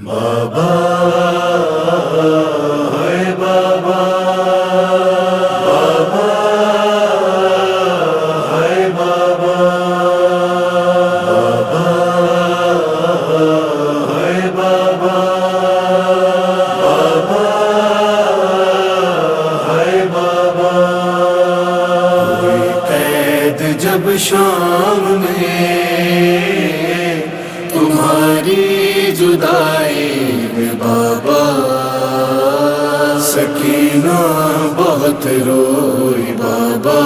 بابا ہے بابا، بابا ہے بابا، بابا ہے بابا، بابا ہے بابا۔ ہوئی قید جب شام میں تمہاری جدائی میں بابا، سکینہ بہت روئی بابا،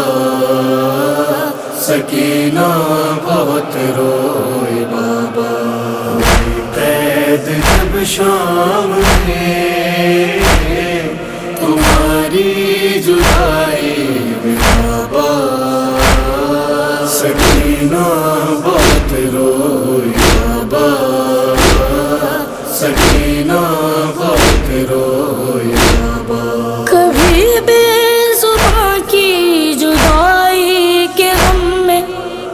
سکینہ بہت روئی بابا۔ ہوئی قید جب شام میں تمہاری جدائی میں بابا، سکینہ بہت روئی بابا، سکینہ بہت روئی بابا۔ کبھی بے زباں کی جدائی کے غم میں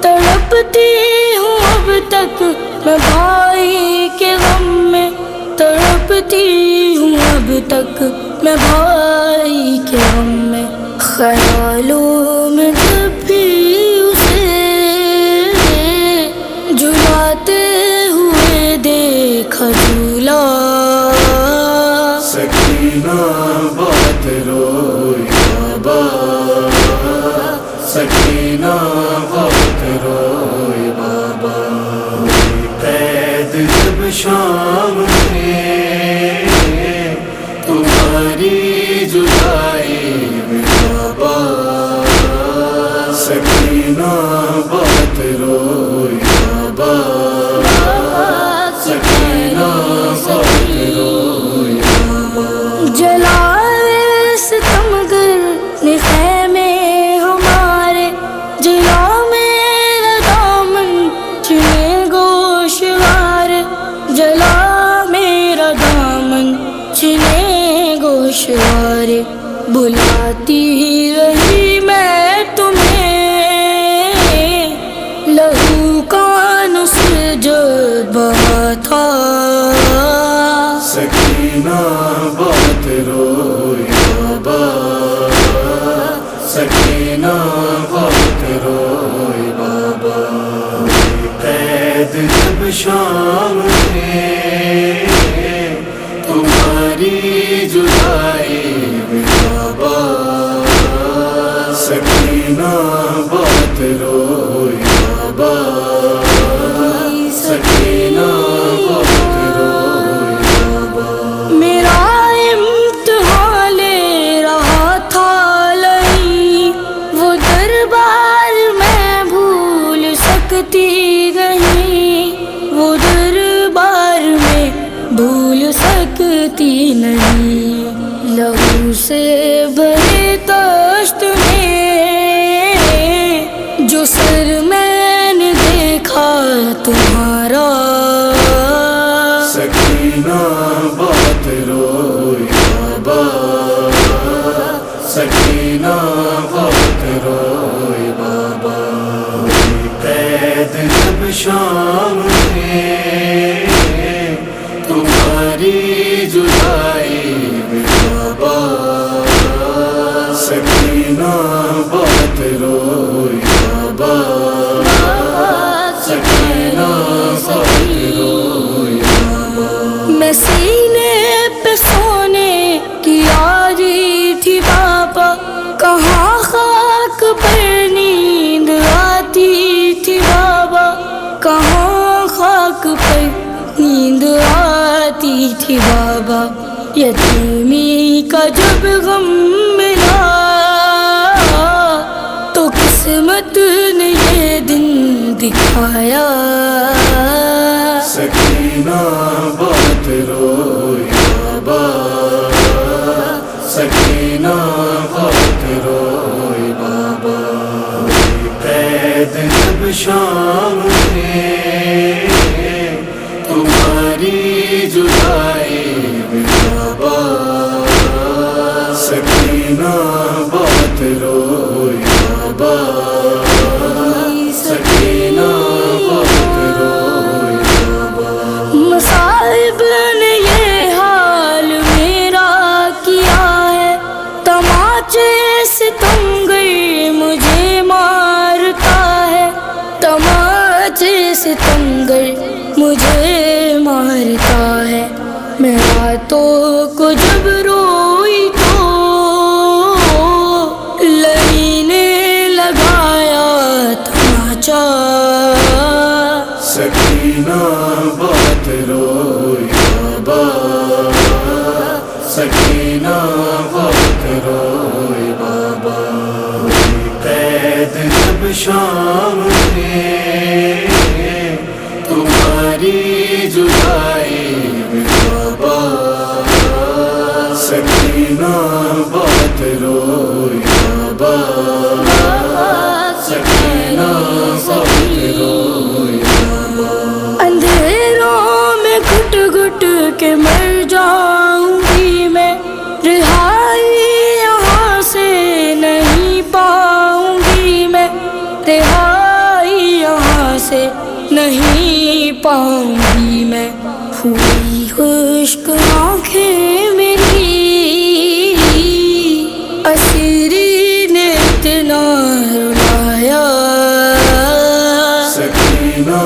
تڑپتی ہوں اب تک میں، بھائی کے غم میں تڑپتی ہوں اب تک میں، بھائی کے غم میں۔ خیالوں میں جب بھی اسے جلاتے ہوئے دیکھا جھولا، سکینہ بہت روئی بابا، سکینہ بہت روئی بابا۔ ہوئی قید جب شام میں تمہاری جدائی میں بابا، سکینہ بہت روئی بابا، سکینہ بہت روئی بابا۔ جلائے ستمگر نے خیمے ہمارے، جلا میرا دامن چنے گوشوار، جلا میرا دامن چنے گوشوار۔ بلاتی رہی میں تمہیں، لہو کانوں سے جب بہا تھا، سکینہ بہت روئی بابا، سکینہ بہت روئی بابا۔ ہوئی قید جب شام میں تمہاری جدائی میں بابا، سکینہ بہت روئی بابا، سکینہ بہت روئی بابا۔ میرا امتحان لے رہا تھا لئی، وہ دربار میں بھول سکتی نہیں، وہ دربار میں بھول سکتی نہیں۔ لہو سے بھرے تشت میں جو سر میں نے دیکھا تمہارا، سکینہ بہت روئی بابا، سکینہ بہت روئی بابا۔ ہوئی قید جب شام میں تمہاری جدائی میں بابا، سکینہ بہت روئی بابا، سکینہ بہت روئی بابا۔ میں سینے پہ سونے کی آری تھی بابا، کہاں خاک پر نیند آتی تھی بابا، کہاں خاک پر نیند آتی تھی بابا۔ یتیمی کا جب غم ملا تو قسمت نے یہ دن دکھایا، سکینہ بہت روئی بابا، سکینہ بہت روئی بابا۔ ہوئی قید جب شام میں تمہاری جدائی میں بابا، سکینہ بہت روئی بابا، سکینہ بہت میں راتوں کو جب روئی تو لئی نے لگایا تماچا. سکینہ بات روئی بابا، سکینہ بات روئی بابا. قید جب شام میں تمہاری جدائی میں بابا، سکینہ بات روئی بابا، سکینہ بات روئی بابا. اندھیروں میں گھٹ گھٹ کے مر جاؤں گی میں، رہائی یہاں سے نہیں پاؤں گی میں، رہائی یہاں سے نہیں پاؤں گی میں. ہوئی خشک آنکھیں میری، اسیری نے اتنا رلایا. سکینہ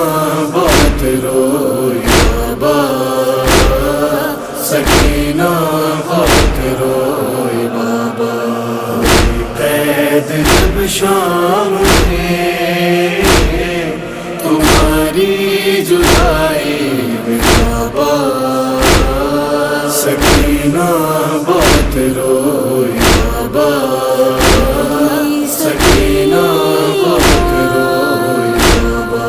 بات روئی بابا، سکینہ بات روئی بابا. قید جب شام میں تمہاری جدائی میں بابا، سکینہ بات روئی بابا، سکینہ بات روئی بابا.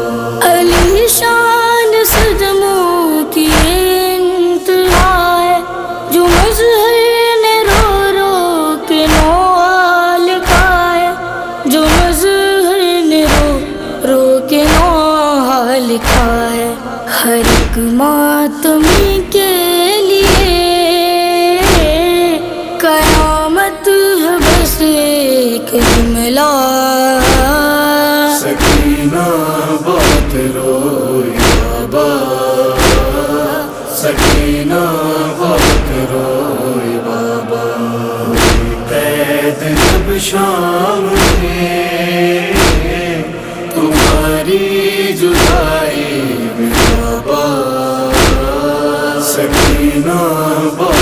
علی شان صدموں کی انتہا ہے، جو مظہر نے رو رو کے نوحہ لکھا ہے، جو مظہر نے رو رو کے نوحہ لکھا ہے. ہر ایک ماتمی کے لیے قیامت ہے بس ایک جملہ. سکینہ بات روئی بابا، سکینہ بات روئی بابا. قید جب شام میں تمہاری جدائی میں بابا، سکینہ بات